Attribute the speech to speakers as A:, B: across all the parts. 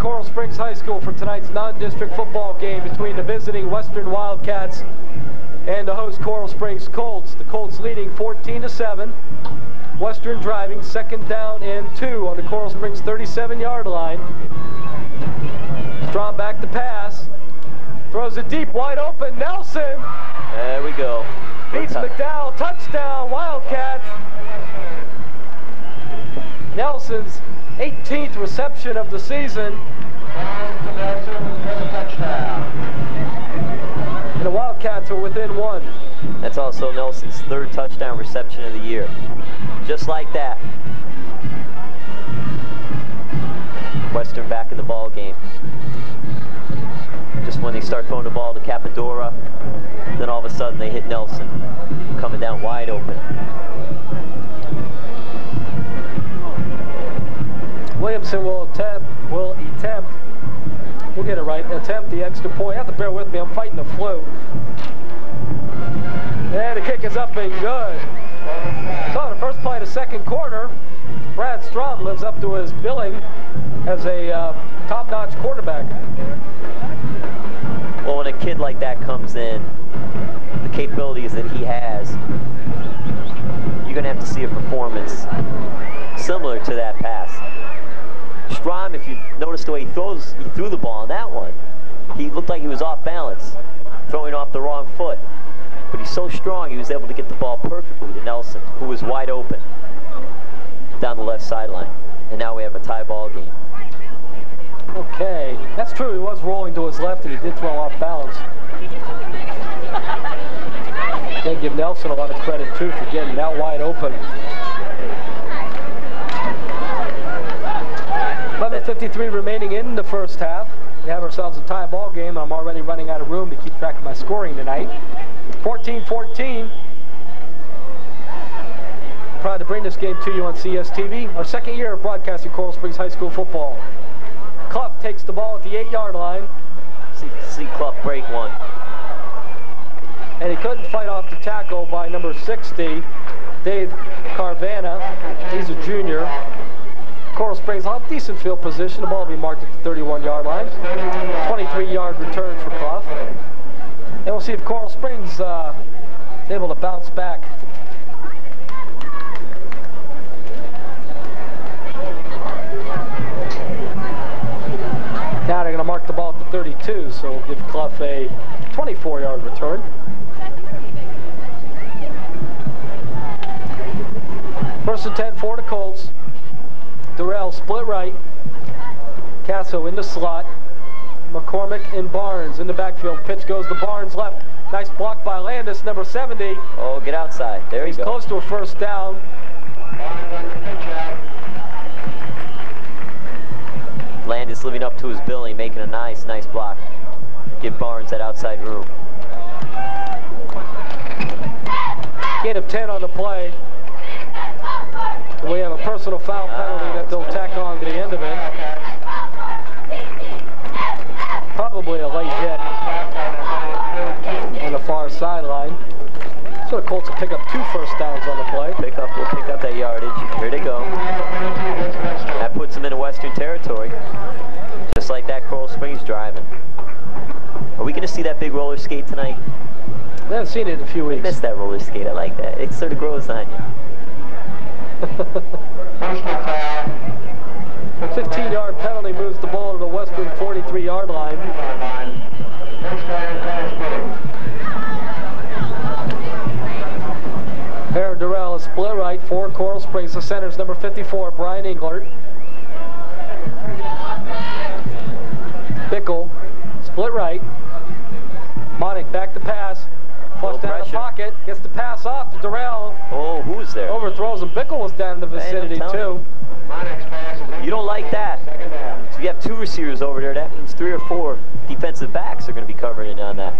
A: Coral Springs High School for tonight's non-district football game between the visiting Western Wildcats and the host Coral Springs Colts. The Colts leading 14-7. Western driving, second down and 2 on the Coral Springs 37-yard line. Strom back to pass. Throws it deep, wide open, Nelson.
B: There we go.
A: Beats McDowell, touchdown, Wildcats. Nelson's 18th reception of the season. And the Wildcats are within 1.
B: That's also Nelson's 3rd touchdown reception of the year. Just like that. Western back in the ball game. Just when they start throwing the ball to Capadora, then all of a sudden they hit Nelson, coming down wide open.
A: Williamson will attempt, we'll get it right, attempt the extra point. You have to bear with me, I'm fighting the flu. And the kick is up and good. So the first play of the second quarter, Brad Strom lives up to his billing as a top-notch quarterback.
B: Well, when a kid like that comes in, the capabilities that he has, you're going to have to see a performance similar to that pass. Strom, if you notice the way he threw the ball on that one, he looked like he was off balance, throwing off the wrong foot. But he's so strong, he was able to get the ball perfectly to Nelson, who was wide open down the left sideline. And now we have a tie ball game.
A: Okay, that's true. He was rolling to his left, and he did throw off balance. Can't give Nelson a lot of credit, too, for getting that wide open. 11:53 remaining in the first half. We have ourselves a tie ball game. I'm already running out of room to keep track of my scoring tonight. 14-14. Proud to bring this game to you on CSTV. Our second year of broadcasting Coral Springs High School football. Clough takes the ball at the 8-yard line.
B: See Clough break one.
A: And he couldn't fight off the tackle by number 60, Dave Carvana. He's a junior. Coral Springs will have decent field position. The ball will be marked at the 31-yard line. 23-yard return for Clough. And we'll see if Coral Springs is able to bounce back. Now they're going to mark the ball at the 32, so we'll give Clough a 24-yard return. First and 10 for the Colts. Durrell split right. Casso in the slot. McCormick and Barnes in the backfield. Pitch goes to Barnes left. Nice block by Landis, number 70.
B: Oh, get outside. There you go.
A: He's close to a first down.
B: Landis living up to his billing, making a nice block. Give Barnes that outside room.
A: Gain of 10 on the play. We have a personal foul penalty that they'll tack on to the end of it. Probably a late hit on the far sideline. So the Colts will pick up 2 first downs on the play.
B: We'll pick up that yardage. Here they go. That puts them into Western territory. Just like that Coral Springs driving. Are we going to see that big roller skate tonight?
A: We haven't seen it in a few weeks.
B: I missed that roller skate. I like that. It sort of grows on you.
A: 15-yard penalty moves the ball to the Western 43-yard line. Aaron Durrell is split right for Coral Springs. The center's number 54, Brian Englert. Bickle, split right. Monick back to pass. Flush down the pocket, gets the pass off to Durrell.
B: Oh, who's there?
A: Overthrows him. Bickle was down in the vicinity too.
B: You don't like that. So you have 2 receivers over there. That means 3 or 4 defensive backs are going to be covering in on that.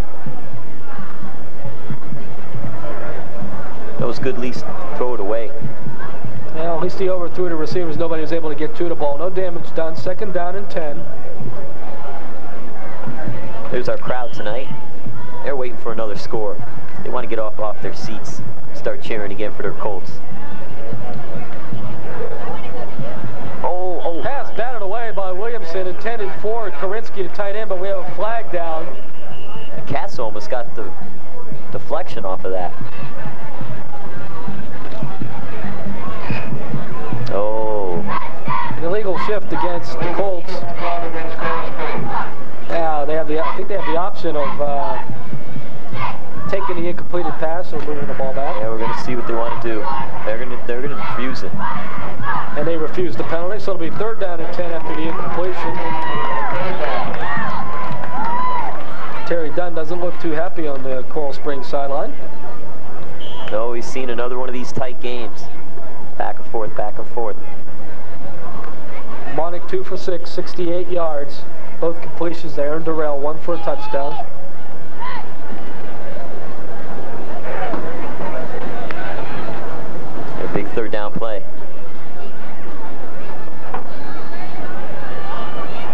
B: That was good, at least throw it away.
A: Well, at least he overthrew the receivers. Nobody was able to get to the ball. No damage done. Second down and 10.
B: There's our crowd tonight. They're waiting for another score. They want to get off their seats, start cheering again for their Colts. Oh.
A: Pass batted away by Williamson. Anderson intended for Karinsky to tight end, but we have a flag down.
B: And Castle almost got the deflection off of that. Oh.
A: An illegal shift against the Colts. Now they have I think they have the option of taking the incompleted pass or moving the ball back.
B: Yeah, we're going to see what they want to do. They're going to refuse it.
A: And they refuse the penalty, so it'll be 3rd down and 10 after the incompletion. Terry Dunn doesn't look too happy on the Coral Springs sideline.
B: No, he's seen another one of these tight games. Back and forth, back and forth.
A: Monick 2 for 6, 68 yards. Both completions there. And Durrell 1 for a touchdown.
B: A big 3rd down play.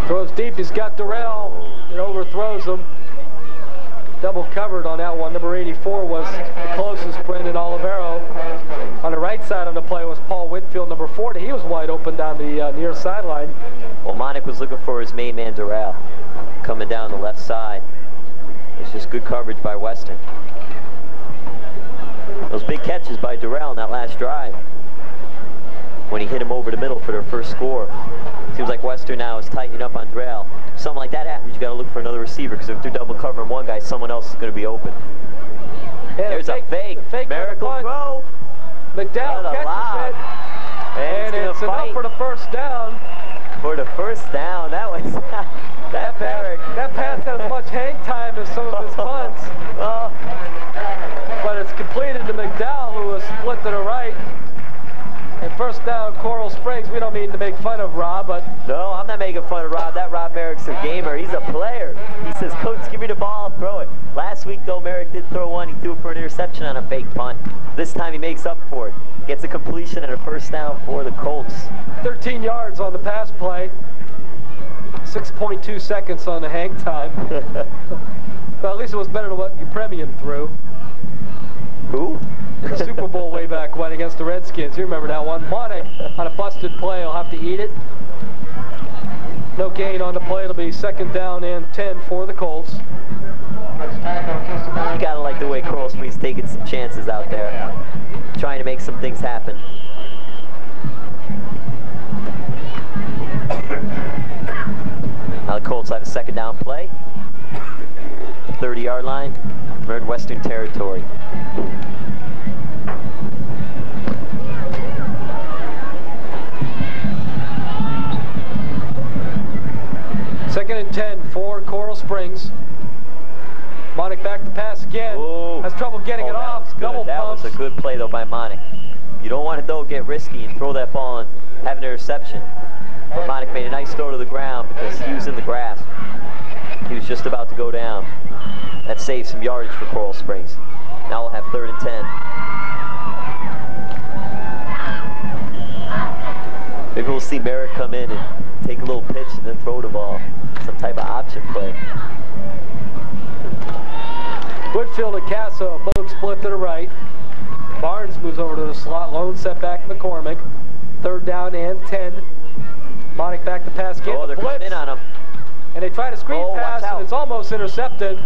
A: Throws deep. He's got Durrell. It overthrows him. Double covered on that one. Number 84 was the closest, Brendan Olivero. On the right side on the play was Paul Whitfield, number 40. He was wide open down the near sideline.
B: Well, Monick was looking for his main man, Durrell, coming down the left side. It's just good coverage by Western. Those big catches by Durrell in that last drive when he hit him over the middle for their first score. Seems like Western now is tightening up on Durrell. If something like that happens, you got to look for another receiver, because if they're double covering one guy, someone else is going to be open.
A: Yeah,
B: there's a fake miracle throw.
A: McDowell catches it, and it's enough for the 1st down.
B: For the 1st down, that was that
A: pass had as much hang time as some of his punts.
B: Oh.
A: But it's completed to McDowell, who was split to the right. And 1st down, Coral Springs. We don't mean to make fun of Rob, but...
B: No, I'm not making fun of Rob. That Rob Merrick's a gamer. He's a player. He says, Coach, give me the ball, I'll throw it. Last week, though, Merrick did throw one. He threw it for an interception on a fake punt. This time he makes up for it. Gets a completion and a 1st down for the Colts.
A: 13 yards on the pass play. 6.2 seconds on the hang time. But at least it was better than what Upremian threw.
B: Who?
A: The Super Bowl way back when against the Redskins. You remember that one. Monick on a busted play will have to eat it. No gain on the play. It'll be 2nd down and 10 for the Colts.
B: You gotta like the way Coral Springs taking some chances out there, trying to make some things happen. Now the Colts have a 2nd down play. 30-yard line. We're in Western territory.
A: Second and 10 for Coral Springs. Monick back to pass again.
B: Ooh.
A: Has trouble getting it off. Double
B: that
A: pumps.
B: was a good play though by Monick. You don't want to though get risky and throw that ball and have an interception. But Monick made a nice throw to the ground because he was in the grass. He was just about to go down. That saved some yardage for Coral Springs. Now we'll have 3rd and 10. Maybe we'll see Merrick come in and take a little pitch and then throw the ball. Some type of option play.
A: Whitfield and Casa both split to the right. Barnes moves over to the slot. Lone setback McCormick. 3rd down and 10. Monick back to pass.
B: Oh, they're coming in on him.
A: And they try to screen pass, and it's almost intercepted.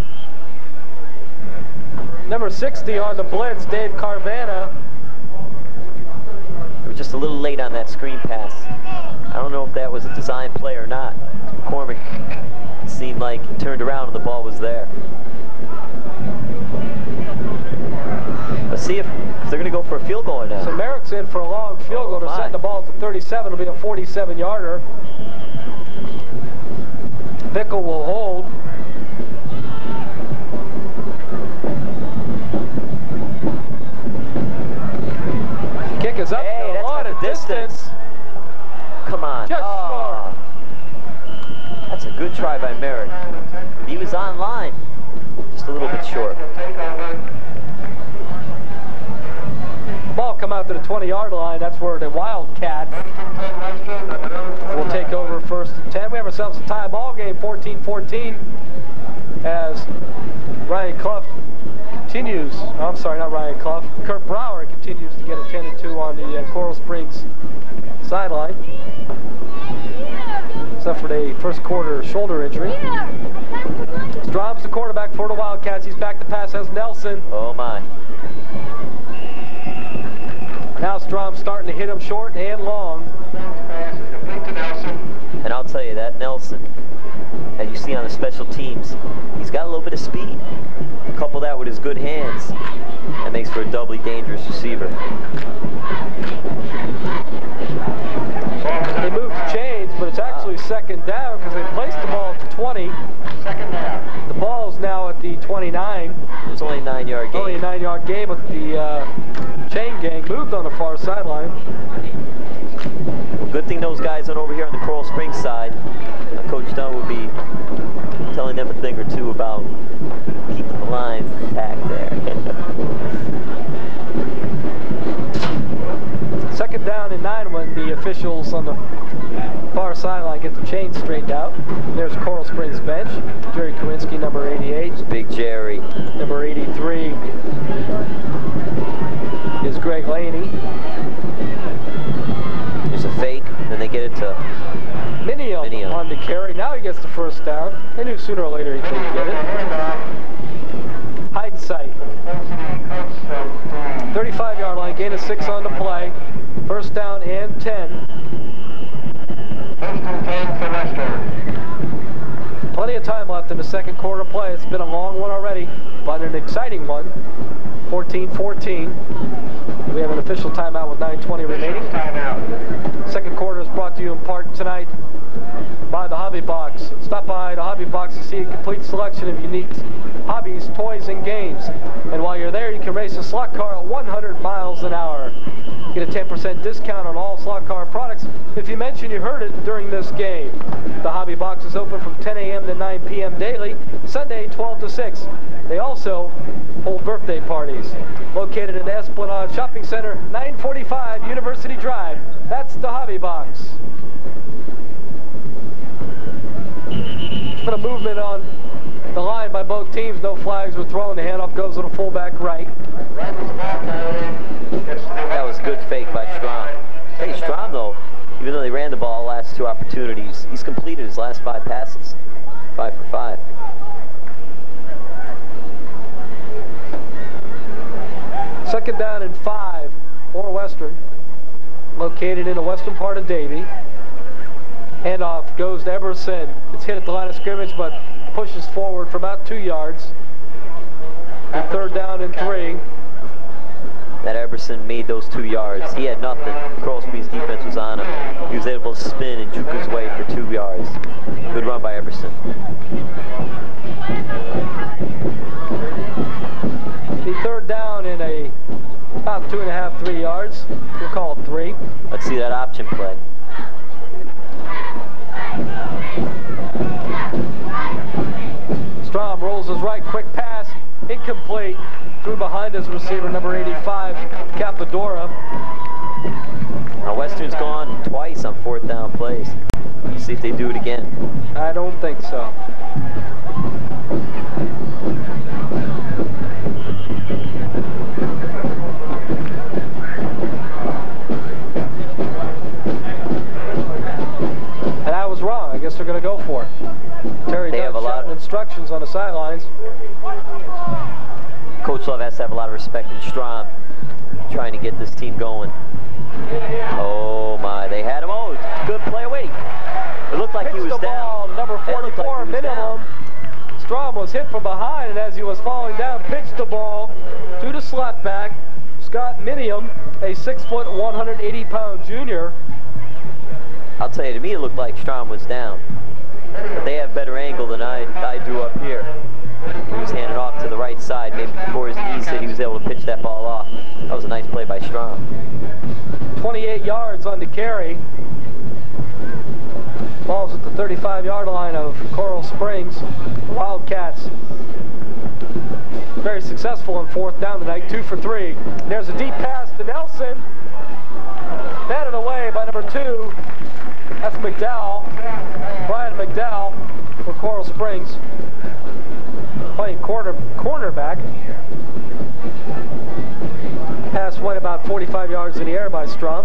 A: Number 60 on the blitz, Dave Carvana.
B: They were just a little late on that screen pass. I don't know if that was a design play or not. McCormick seemed like he turned around and the ball was there. Let's see if they're going to go for a field goal now.
A: So Merrick's in for a long field goal to set the ball to 37. It'll be a 47-yarder. Bickle will hold. Kick is up to a lot of distance.
B: Come on.
A: Just short.
B: That's a good try by Merrick. He was on line. Just a little bit short.
A: Ball come out to the 20-yard line. That's where the Wildcats will take over 1st and 10. We have ourselves a tie ball game, 14-14, as Ryan Clough continues. I'm sorry, not Ryan Clough. Kurt Brower continues to get attended to on the Coral Springs sideline. So suffered a first quarter shoulder injury. Strom's the quarterback for the Wildcats. He's back to pass as Nelson.
B: Oh my.
A: Now Strom's starting to hit him short and long.
B: And I'll tell you, that Nelson, as you see on the special teams, he's got a little bit of speed. Couple that with his good hands, that makes for a doubly dangerous receiver.
A: They moved the chains, but it's actually second down because they placed the ball at the 20.
C: Second down.
A: The ball's now at the 29.
B: It's only a 9-yard gain.
A: Only a 9-yard gain, but the chain gang moved on the far sideline.
B: Well, good thing those guys aren't over here on the Coral Springs side. Coach Dunn would be telling them a thing or two about keeping the lines intact there.
A: Second down and 9 when the officials on the far sideline get the chains straightened out. There's Coral Springs bench. Jerry Kowinski, number 88.
B: Big Jerry.
A: Number 83 is Greg Laney.
B: There's a fake, then they get it to
A: Minium on the carry. Now he gets the first down. They knew sooner or later he'd get it. Hindsight. 35-yard line, gain of 6 on the play. First down and 10. Plenty of time left in the second quarter play. It's been a long one already, but an exciting one. 14-14. We have an official timeout with 9:20 remaining. Second quarter is brought to you in part tonight by the Hobby Box. Stop by the Hobby Box to see a complete selection of unique hobbies, toys, and games. And while you're there, you can race a slot car at 100 miles an hour. Get a 10% discount on all slot car products if you mention you heard it during this game. The Hobby Box is open from 10 a.m. to 9 p.m. daily, Sunday 12 to 6. They also hold birthday parties. Located in the Esplanade Shopping Center, 945 University Drive. That's the Hobby Box. There's been a movement on the line by both teams. No flags were thrown. The handoff goes to the fullback right.
B: That was a good fake by Strom. Hey, Strom, though, even though they ran the ball last 2 opportunities, he's completed his last 5 passes. 5 for 5.
A: Second down and 5 for Western. Located in the western part of Davie. Handoff goes to Eberson. It's hit at the line of scrimmage, but pushes forward for about 2 yards. And third down and 3.
B: That Eberson made those 2 yards. He had nothing. Coral Springs defense was on him. He was able to spin and juke his way for 2 yards. Good run by Eberson.
A: The third down in about 2.5, 3 yards. We'll call it 3.
B: Let's see that option play.
A: Strom rolls his right, quick pass, incomplete. Threw behind his receiver, number 85, Capadora.
B: Now Western's gone twice on 4th down plays. Let's see if they do it again.
A: I don't think so. And I was wrong. I guess they're going to go for it. Terry Dunn shouting instructions on the sidelines.
B: Coach Love has to have a lot of respect in Strom, trying to get this team going. Oh my, they had him. Oh, good play. Wait, it looked like he was down.
A: Ball, number 44, Minimum. Strom was hit from behind, and as he was falling down, pitched the ball to the slot back. Scott Minium, a 6-foot, 180-pound junior.
B: I'll tell you, to me it looked like Strom was down. But they have better angle than I do up here. He was handing off to the right side. Maybe before his knees hit, he was able to pitch that ball off. That was a nice play by Strom.
A: 28 yards on the carry. Ball's at the 35-yard line of Coral Springs. The Wildcats very successful on 4th down tonight, 2 for 3. There's a deep pass to Nelson. Batted away by number 2. That's McDowell. Brian McDowell for Coral Springs. Playing cornerback. Pass went about 45 yards in the air by Strom.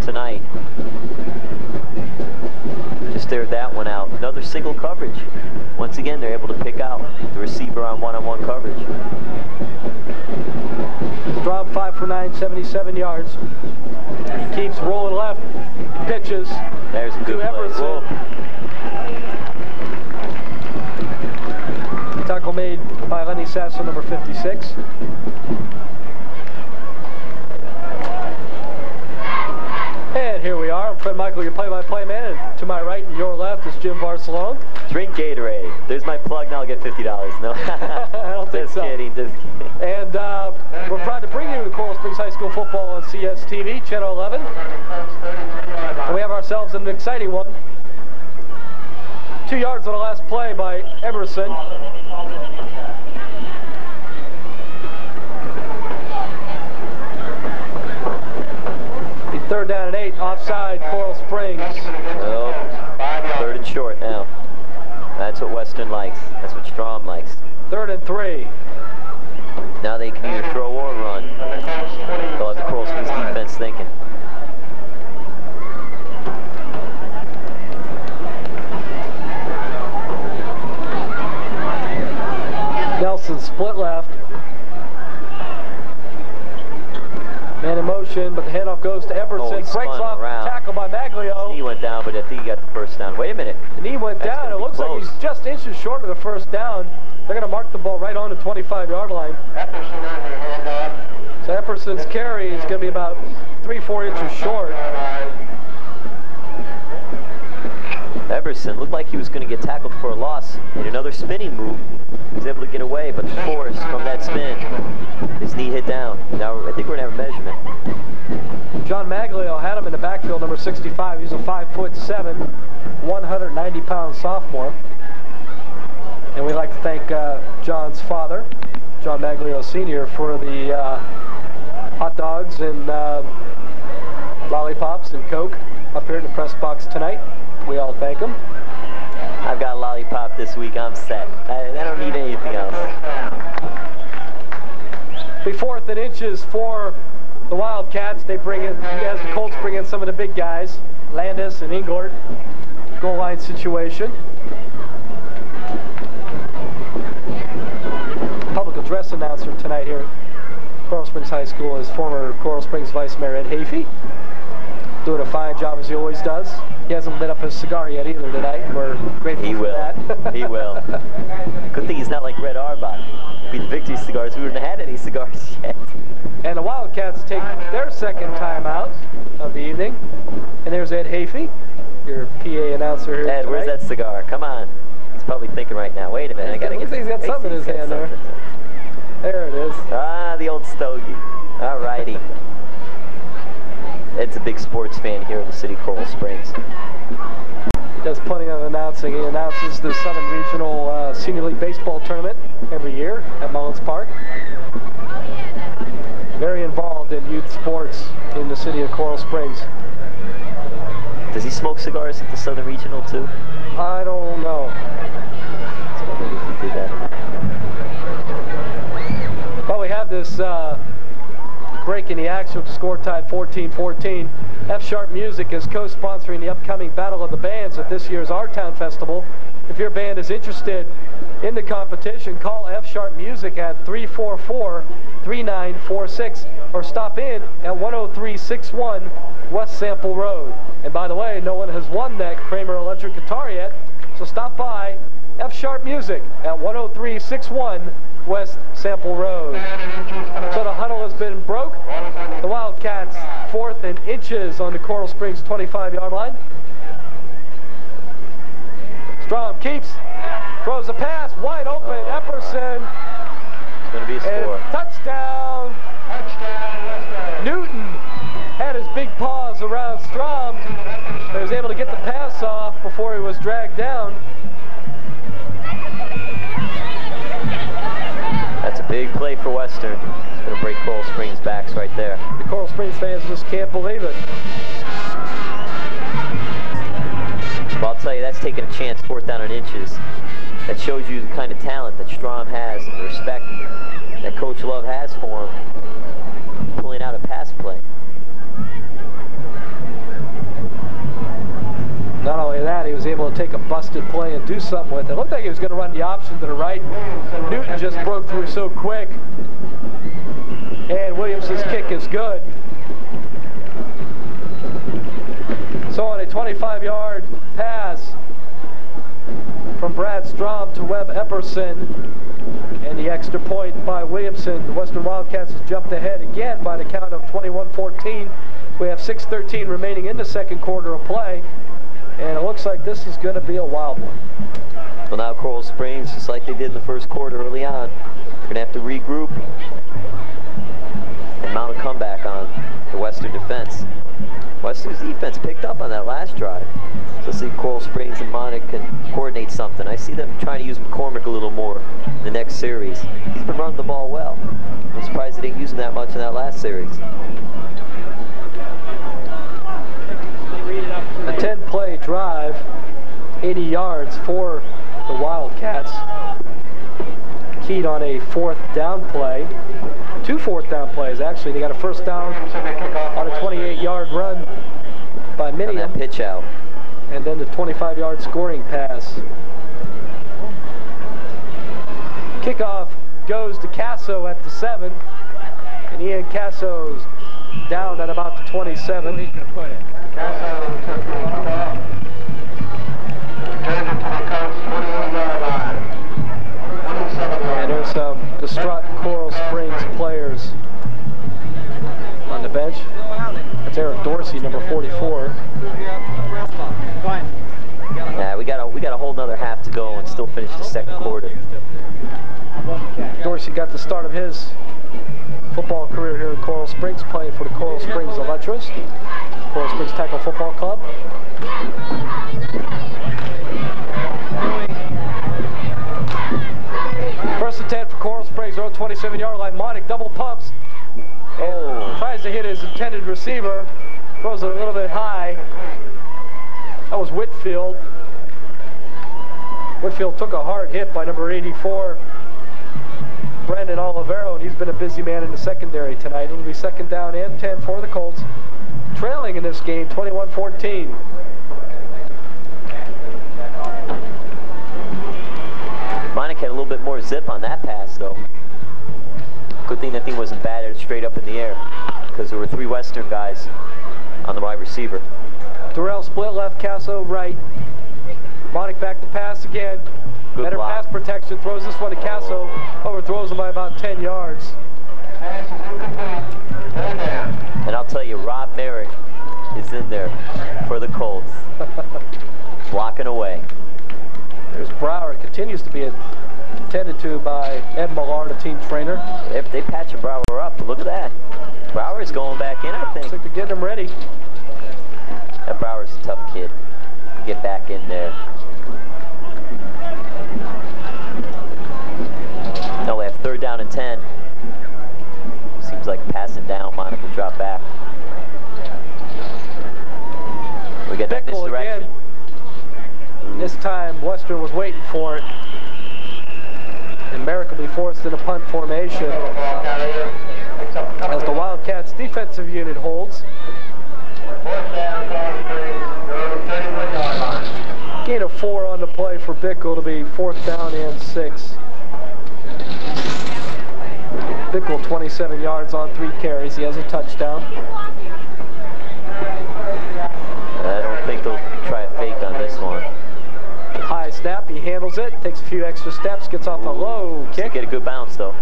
B: tonight. Just aired that one out. Another single coverage. Once again, they're able to pick out the receiver on one-on-one coverage.
A: Strom 5 for 9, 77 yards. Keeps rolling left. Pitches.
B: There's a good play.
A: Tackle made by Lenny Sasso, number 56. And here we are. I'm Fred Michael, your play-by-play man. And to my right and your left is Jim Barcelone.
B: Drink Gatorade. There's my plug. Now I'll get $50. No,
A: I don't think so.
B: Just kidding.
A: And we're proud to bring you the Coral Springs High School football on CSTV, Channel 11. And we have ourselves an exciting one. 2 yards on the last play by Emerson. Third down and 8, offside, Coral Springs.
B: Oh, 3rd and short now. That's what Western likes. That's what Strom likes.
A: 3rd and 3.
B: Now they can either throw or run. They'll have the Coral Springs defense thinking.
A: Nelson split left. Man in motion, but the handoff goes to Emerson. Breaks off
B: around.
A: Tackle by Maglio.
B: His knee went down, but I think he got the first down. Wait a minute.
A: The knee went down. It looks like he's just inches short of the first down. They're going to mark the ball right on the 25-yard line. So Epperson's carry is going to be about 3-4 inches short.
B: Everson looked like he was going to get tackled for a loss. Made another spinning move. He was able to get away, but the force from that spin, his knee hit down. Now I think we're going to have a measurement.
A: John Maglio had him in the backfield, number 65. He's a 5'7", 190-pound sophomore. And we'd like to thank John's father, John Maglio Sr., for the hot dogs and lollipops and Coke up here in the press box tonight. We all thank him.
B: I've got a lollipop this week. I'm set. I don't need anything else.
A: Be 4th and inches for the Wildcats. They bring in, as the Colts bring in some of the big guys, Landis and Englert. Goal line situation. Public address announcer tonight here at Coral Springs High School is former Coral Springs Vice Mayor Ed Hafey. Doing a fine job as he always does. He hasn't lit up his cigar yet either tonight. We're grateful for that.
B: He will. Good thing he's not like Red Arbot. Be the victory cigars. We wouldn't have had any cigars yet.
A: And the Wildcats take their second timeout of the evening. And there's Ed Hafey, your PA announcer here
B: Ed,
A: tonight.
B: where's that cigar? Come on. He's probably thinking right now. Wait a minute. I gotta get.
A: He's got something in his hand there. There it is.
B: Ah, the old stogie. All righty. Ed's a big sports fan here in the city of Coral Springs.
A: He does plenty of announcing. He announces the Southern Regional Senior League Baseball Tournament every year at Mullins Park. Very involved in youth sports in the city of Coral Springs.
B: Does he smoke cigars at the Southern Regional too?
A: I don't know.
B: So I wonder if he did that.
A: Well, we have this break in the action with the score tied 14-14. F-Sharp Music is co-sponsoring the upcoming Battle of the Bands at this year's Our Town Festival. If your band is interested in the competition, call F-Sharp Music at 344-3946 or stop in at 10361 West Sample Road. And by the way, no one has won that Kramer electric guitar yet, so stop by F-Sharp Music at 10361 West Sample Road. So the huddle has been broke. The Wildcats 4th and inches on the Coral Springs 25-yard line. Strom keeps, throws a pass, wide open, Epperson.
B: It's going to be a score.
A: Touchdown. Newton had his big paws around Strom. He was able to get the pass off before he was dragged down.
B: That's a big play for Western. It's going to break Coral Springs' backs right there.
A: The Coral Springs fans just can't believe it.
B: Well, I'll tell you, that's taking a chance, 4th down and inches. That shows you the kind of talent that Strom has and the respect that Coach Love has for him, pulling out a pass play.
A: to take a busted play and do something with it. It looked like he was going to run the option to the right. Newton just broke through so quick. And Williamson's kick is good. So on a 25-yard pass from Brad Strom to Webb Epperson, and the extra point by Williamson, the Western Wildcats has jumped ahead again by the count of 21-14. We have 6:13 remaining in the second quarter of play, and it looks like this is going to be a wild one.
B: Well, now Coral Springs, just like they did in the first quarter early on, they're going to have to regroup and mount a comeback on the Western defense. Western's defense picked up on that last drive. So let's see if Coral Springs and Monic can coordinate something. I see them trying to use McCormick a little more in the next series. He's been running the ball well. I'm surprised they didn't use him that much in that last series.
A: A 10-play drive, 80 yards for the Wildcats. Keyed on a 4th down play. 2 4th down plays, actually. They got a first down on a 28-yard run by Minium.
B: And that pitch out.
A: And then the 25-yard scoring pass. Kickoff goes to Casso at the 7. And Ian Casso's down at about the 27. He's going to put it. Casso took the kickoff. Turned it to the coast, 21-yard line. And there's some distraught Coral Springs players on the bench. That's Eric Dorsey, number 44.
B: Yeah, we got a whole nother half to go and still finish the second quarter.
A: Dorsey got the start of his football career here in Coral Springs, playing for the Coral Springs Electras, Coral Springs Tackle Football Club. First and 10 for Coral Springs, their own 27-yard line. Monic double pumps. Tries to hit his intended receiver. Throws it a little bit high. That was Whitfield. Whitfield took a hard hit by number 84, Brandon Olivero, and he's been a busy man in the secondary tonight. It'll be 2nd down and 10 for the Colts. Trailing in this game, 21-14.
B: Monic had a little bit more zip on that pass, though. Good thing that thing wasn't batted straight up in the air, because there were 3 Western guys on the wide receiver.
A: Durrell split left, Casso right. Monic back to pass again.
B: Good
A: Better
B: block.
A: pass protection, throws this one to Casso, overthrows him by about 10 yards.
B: And I'll tell you, Rob Merrick is in there for the Colts, blocking away.
A: There's Brower, continues to be attended to by Ed Millard, a team trainer.
B: They patching Brower up, but look at that. Brower's going back in, I think.
A: Looks like they're getting him ready.
B: That Brower's a tough kid. Get back in there. No, we have 3rd down and 10. Seems like passing down, Monic will drop back. We get that misdirection.
A: Again. This time, Western was waiting for it. And Merrick will be forced in a punt formation as the Wildcats defensive unit holds. Gain of 4 on the play for Bickle to be 4th down and 6. Bickle 27 yards on 3 carries. He has a touchdown.
B: I don't think they'll try a fake on this one.
A: High snap, he handles it, takes a few extra steps, gets off a low kick.
B: Get a good bounce though.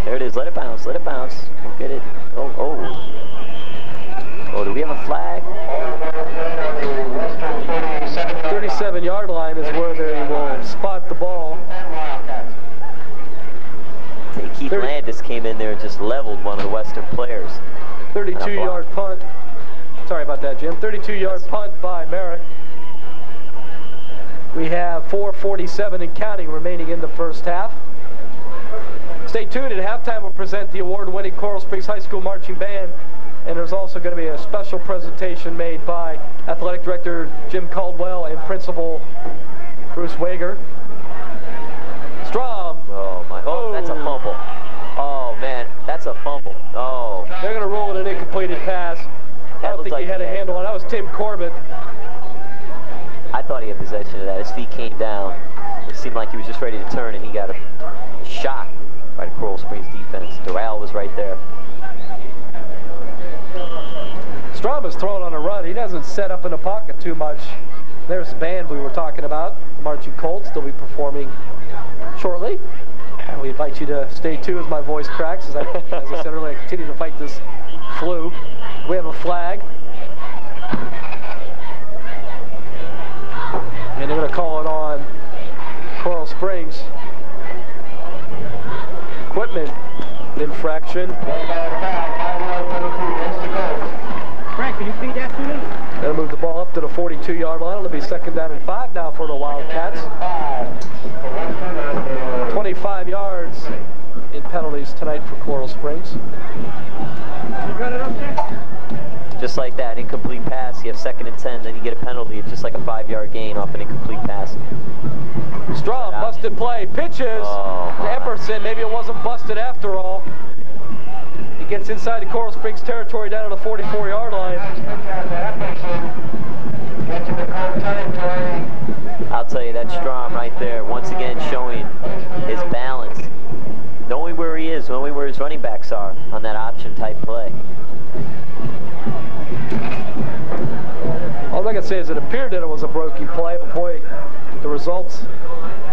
B: There it is, let it bounce, let it bounce. We'll get it. Oh, do we have a flag?
A: 37-yard line is where they will spot the ball.
B: Keith Landis came in there and just leveled one of the Western players.
A: 32-yard punt. Sorry about that, Jim. 32-yard punt by Merrick. We have 4:47 and counting remaining in the first half. Stay tuned. At halftime, we'll present the award-winning Coral Springs High School Marching Band. And there's also going to be a special presentation made by Athletic Director Jim Caldwell and Principal Bruce Wager. Strom.
B: Oh, my. Oh, that's a fumble. Oh, man, that's a fumble. Oh.
A: They're going to roll it an incompleted pass. I don't think he had a handle on it. That was Tim Corbett.
B: I thought he had possession of that. His feet came down. It seemed like he was just ready to turn, and he got a shot by the Coral Springs defense. Doral was right there.
A: Strom is throwing on a run. He doesn't set up in the pocket too much. There's the band we were talking about. The Marching Colts. They'll be performing shortly. And we invite you to stay tuned as my voice cracks. As I said earlier, I continue to fight this flu. We have a flag. And they're going to call it on Coral Springs. Equipment infraction.
C: Frank, can you feed that to me?
A: They'll move the ball up to the 42-yard line. It'll be 2nd down and 5 now for the Wildcats. 25 yards in penalties tonight for Coral Springs.
C: You got it up there?
B: Just like that, incomplete pass, you have 2nd and 10, then you get a penalty. It's just like a 5-yard gain off an incomplete pass.
A: Strom, busted play, pitches to Epperson. Maybe it wasn't busted after all. He gets inside the Coral Springs territory down to the 44-yard line.
B: I'll tell you, that Strom right there, once again showing his balance. Knowing where he is, knowing where his running backs are on that option type play.
A: All I can say is it appeared that it was a broken play, but boy, the results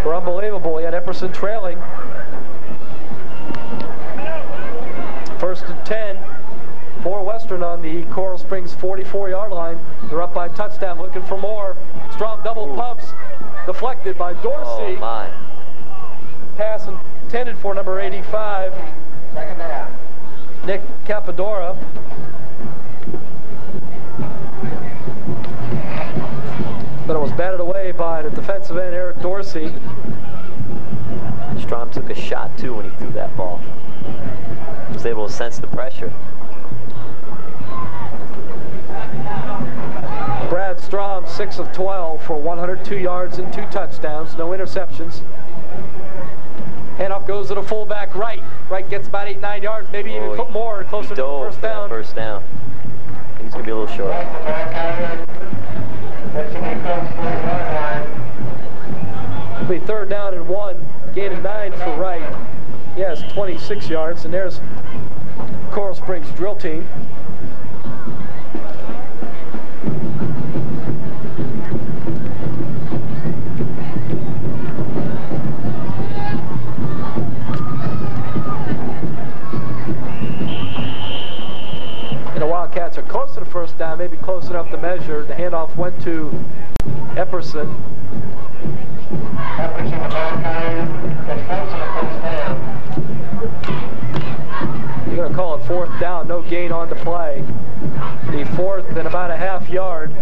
A: were unbelievable. He had Epperson trailing. 1st and 10 for Western on the Coral Springs 44-yard line. They're up by a touchdown, looking for more. Strom double pumps, deflected by Dorsey.
B: Oh my.
A: Pass intended for number 85, Nick Capadora. But it was batted away by the defensive end, Eric Dorsey.
B: Strom took a shot too when he threw that ball. He was able to sense the pressure.
A: Brad Strom, 6 of 12 for 102 yards and 2 touchdowns, no interceptions. Handoff goes to the fullback right. Right gets about 8-9 yards, maybe even more, closer to the first down.
B: First down. He's going to be a little short.
A: It'll be 3rd down and 1, gain of 9 for Wright. He has 26 yards, and there's Coral Springs drill team. And the Wildcats are close to the first down, maybe close enough to measure. The handoff went to Epperson. You're going to call it 4th down, no gain on the play. The 4th and about a half yard.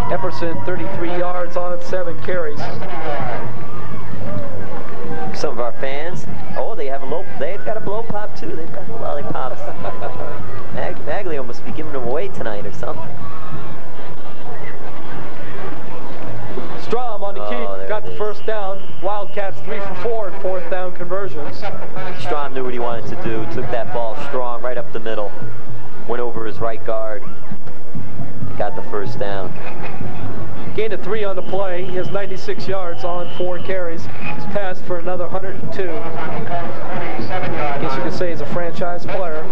A: Epperson 33 yards on 7 carries.
B: Some of our fans, they've got a blow pop too. They've got lollipops. Maglio must be giving them away tonight or something.
A: Strom on the key, got the first down. Wildcats 3 for 4 in 4th down conversions.
B: Strom knew what he wanted to do. Took that ball strong right up the middle. Went over his right guard. Got the first down.
A: Gained a 3 on the play. He has 96 yards on 4 carries. He's passed for another 102. I guess you could say he's a franchise player.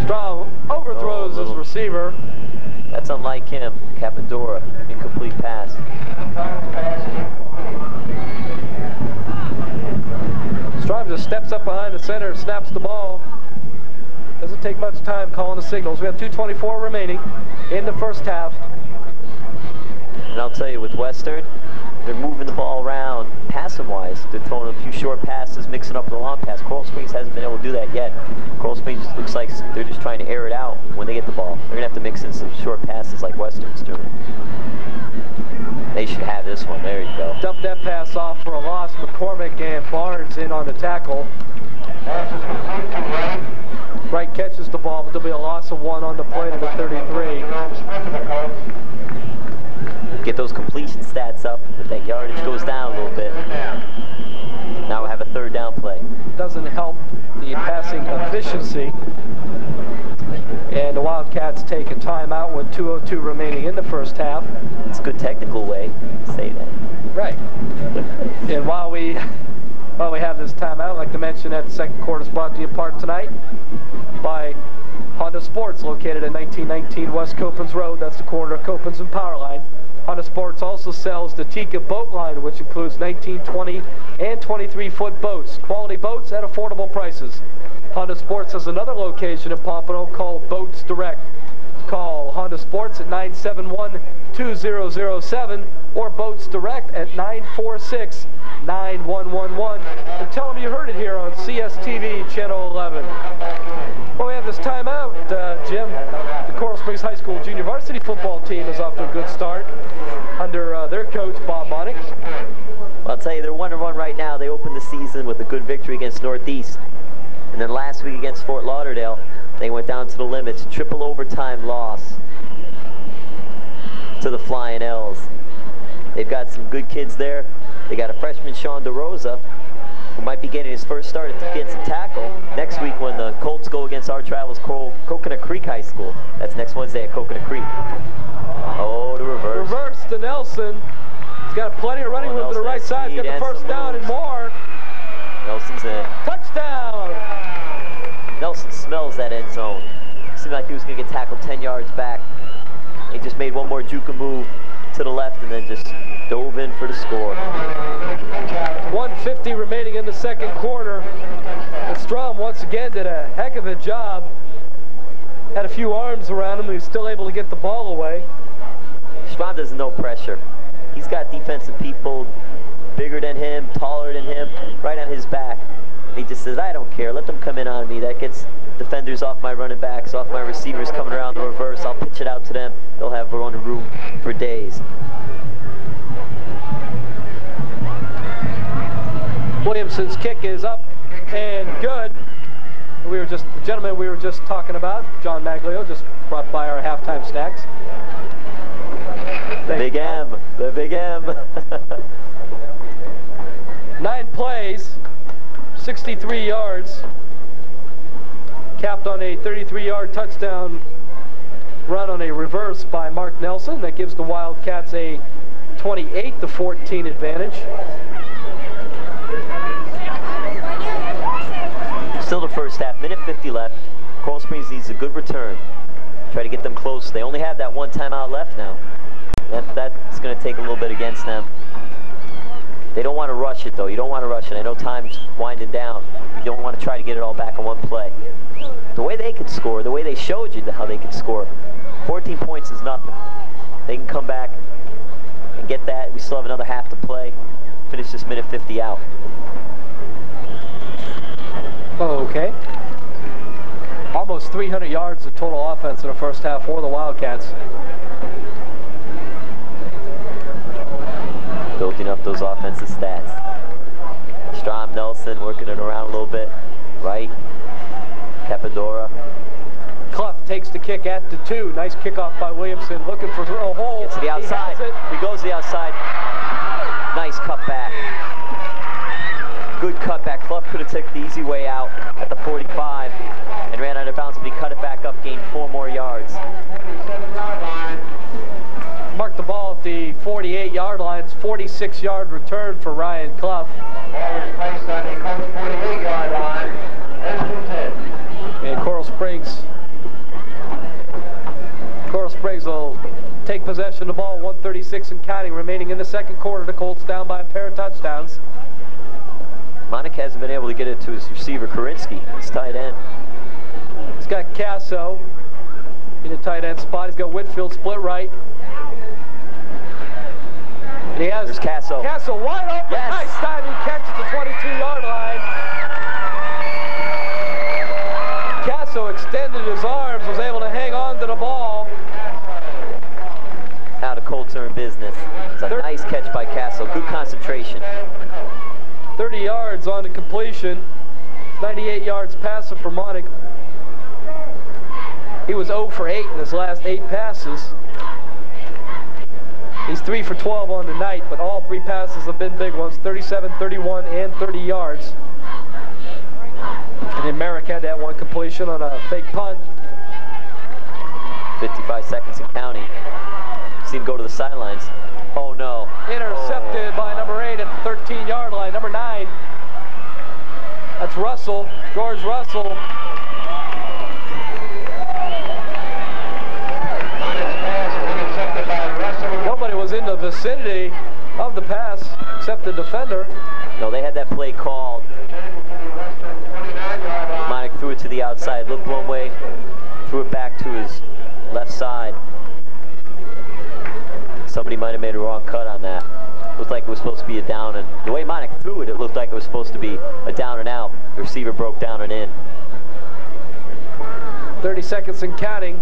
A: Strom overthrows his receiver.
B: That's unlike him. Capadora, incomplete pass.
A: Strom just steps up behind the center and snaps the ball. Doesn't take much time calling the signals. We have 2:24 remaining in the first half.
B: And I'll tell you, with Western, they're moving the ball around passing-wise. They're throwing a few short passes, mixing up the long pass. Coral Springs hasn't been able to do that yet. Coral Springs looks like they're just trying to air it out when they get the ball. They're going to have to mix in some short passes like Western's doing. They should have this one. There you go.
A: Dump that pass off for a loss. McCormick and Barnes in on the tackle. Wright catches the ball, but there'll be a loss of 1 on the play to the 33.
B: Get those completion stats up, but that yardage goes down a little bit. Now we have a 3rd down play.
A: Doesn't help the passing timeout with 2:02 remaining in the first half.
B: It's a good technical way to say that.
A: Right. And while we have this timeout, I'd like to mention that the second quarter is brought to you in part tonight by Honda Sports, located at 1919 West Copans Road. That's the corner of Copans and Powerline. Honda Sports also sells the Tika boat line, which includes 19, 20, and 23-foot boats. Quality boats at affordable prices. Honda Sports has another location in Pompano called Boats Direct. Call Honda Sports at 971-2007 or Boats Direct at 946-9111. And tell them you heard it here on CSTV Channel 11. Well, we have this timeout, Jim. The Coral Springs High School junior varsity football team is off to a good start under their coach, Bob Monick.
B: Well, I'll tell you, they're 1-1 right now. They opened the season with a good victory against Northeast. And then last week against Fort Lauderdale, they went down to the limits. Triple overtime loss to the Flying L's. They've got some good kids there. They got a freshman, Sean DeRosa, who might be getting his first start at defensive tackle next week when the Colts go against our travels Coconut Creek High School. That's next Wednesday at Coconut Creek. Oh, the reverse.
A: Reverse to Nelson. He's got plenty of running room to the right side. He's got the first down and more.
B: Nelson's in.
A: Touchdown!
B: Nelson smells that end zone. Seemed like he was going to get tackled 10 yards back. He just made one more juke move to the left and then just dove in for the score.
A: 1:50 remaining in the second quarter. And Strom once again did a heck of a job. Had a few arms around him and he's still able to get the ball away.
B: Strom doesn't know pressure. He's got defensive people bigger than him, taller than him, right on his back. And he just says, I don't care, let them come in on me. That gets defenders off my running backs, off my receivers coming around the reverse. I'll pitch it out to them. They'll have running room for days.
A: Williamson's kick is up and good. The gentleman we were just talking about, John Maglio, just brought by our halftime snacks.
B: The Big M, the Big M.
A: 9 plays, 63 yards, capped on a 33-yard touchdown run on a reverse by Mark Nelson. That gives the Wildcats a 28-14 advantage.
B: Still the first half, minute 50 left. Coral Springs needs a good return. Try to get them close. They only have that one timeout left now. That's going to take a little bit against them. They don't want to rush it, though. You don't want to rush it. I know time's winding down. You don't want to try to get it all back in one play. The way they could score, the way they showed you how they could score, 14 points is nothing. They can come back and get that. We still have another half to play. Finish this minute 50 out.
A: Okay. Almost 300 yards of total offense in the first half for the Wildcats.
B: Building up those offensive stats. Strom, Nelson working it around a little bit. Right. Capadora.
A: Clough takes the kick at the 2. Nice kickoff by Williamson, looking for a hole.
B: Gets to the outside. He goes to the outside. Nice cutback. Good cutback. Clough could have took the easy way out at the 45 and ran out of bounds, but he cut it back up, gained 4 more yards.
A: Marked the ball at the 48-yard line. It's 46-yard return for Ryan Clough.
D: Ball is placed on the 48-yard line.
A: And Coral Springs will take possession of the ball. 1:36 and counting remaining in the second quarter. The Colts down by a pair of touchdowns.
B: Monick hasn't been able to get it to his receiver, Korinsky, his tight end.
A: He's got Casso in the tight end spot. He's got Whitfield split right. And he has
B: There's Casso.
A: Casso wide open.
B: Yes.
A: Nice diving catch at the 22-yard line. Casso extended his arms, was able to hang on to the ball.
B: Now the Colts are in business. It's a nice catch by Casso. Good concentration.
A: 30 yards on the completion. 98 yards passive for Monick. He was 0 for 8 in his last 8 passes. He's 3 for 12 on the night, but all 3 passes have been big ones, 37, 31, and 30 yards. And then Merrick had that one completion on a fake punt.
B: 55 seconds and counting. See him go to the sidelines. Oh no.
A: Intercepted by number 8 at the 13-yard line. Number 9. That's Russell, George Russell. Nobody was in the vicinity of the pass except the defender.
B: No, they had that play called. Monic threw it to the outside, looked one way, threw it back to his left side. Somebody might have made a wrong cut on that. Looked like it was supposed to be a down, and the way Monic threw it, it looked like it was supposed to be a down and out. The receiver broke down and in.
A: 30 seconds and counting.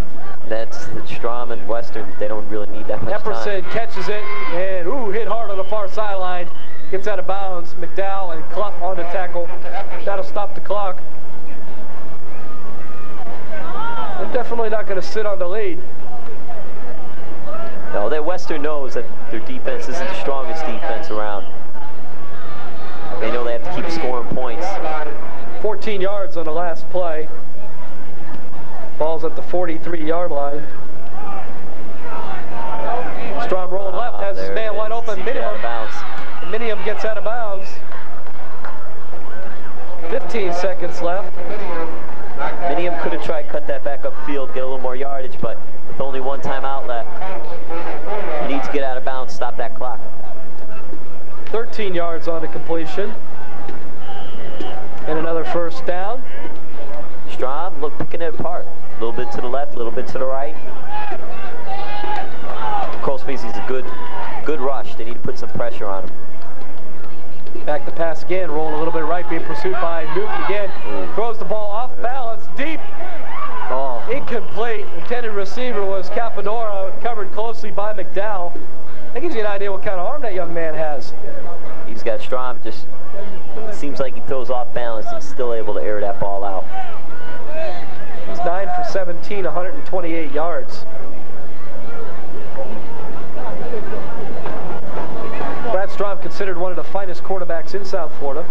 B: That's Strom and Western. They don't really need that much
A: Epperson
B: time.
A: catches it and hit hard on the far sideline. Gets out of bounds. McDowell and Clough on the tackle. That'll stop the clock. They're definitely not going to sit on the lead.
B: No, that Western knows that their defense isn't the strongest defense around. They know they have to keep scoring points.
A: 14 yards on the last play. Ball's at the 43-yard line. Strom rolling left, has his man wide open. Minium gets out of bounds. 15 seconds left.
B: Minium could have tried to cut that back upfield, get a little more yardage, but with only one timeout left, you need to get out of bounds, stop that clock.
A: 13 yards on the completion. And another first down.
B: Strom, look, picking it apart. A little bit to the left, a little bit to the right. Cole Spacey's a good rush. They need to put some pressure on him.
A: Back the pass again, rolling a little bit right, being pursued by Newton again. Throws the ball off balance, deep.
B: Oh.
A: Incomplete. Intended receiver was Capadora, covered closely by McDowell. That gives you an idea what kind of arm that young man has.
B: He's got Strom, just seems like he throws off balance and still able to air that ball out.
A: He's 9 for 17, 128 yards. Brad Strom considered one of the finest quarterbacks in South Florida.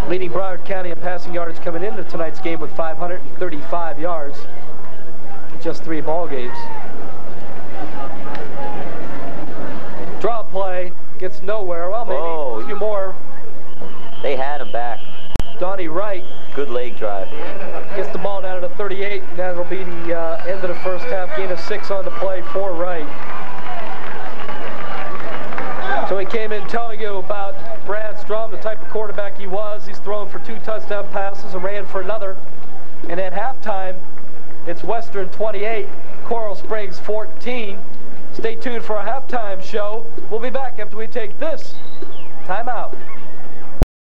A: Leading Broward County in passing yardage coming into tonight's game with 535 yards in just 3 ball games. Draw play, gets nowhere. Well, maybe a few more.
B: They had him back.
A: Donnie Wright.
B: Good leg drive.
A: Gets the ball down to the 38, and that'll be the end of the first half. Gain of 6 on the play for Wright. So he came in telling you about Brad Strom, the type of quarterback he was. He's thrown for 2 touchdown passes and ran for another. And at halftime, it's Western 28, Coral Springs 14. Stay tuned for our halftime show. We'll be back after we take this timeout.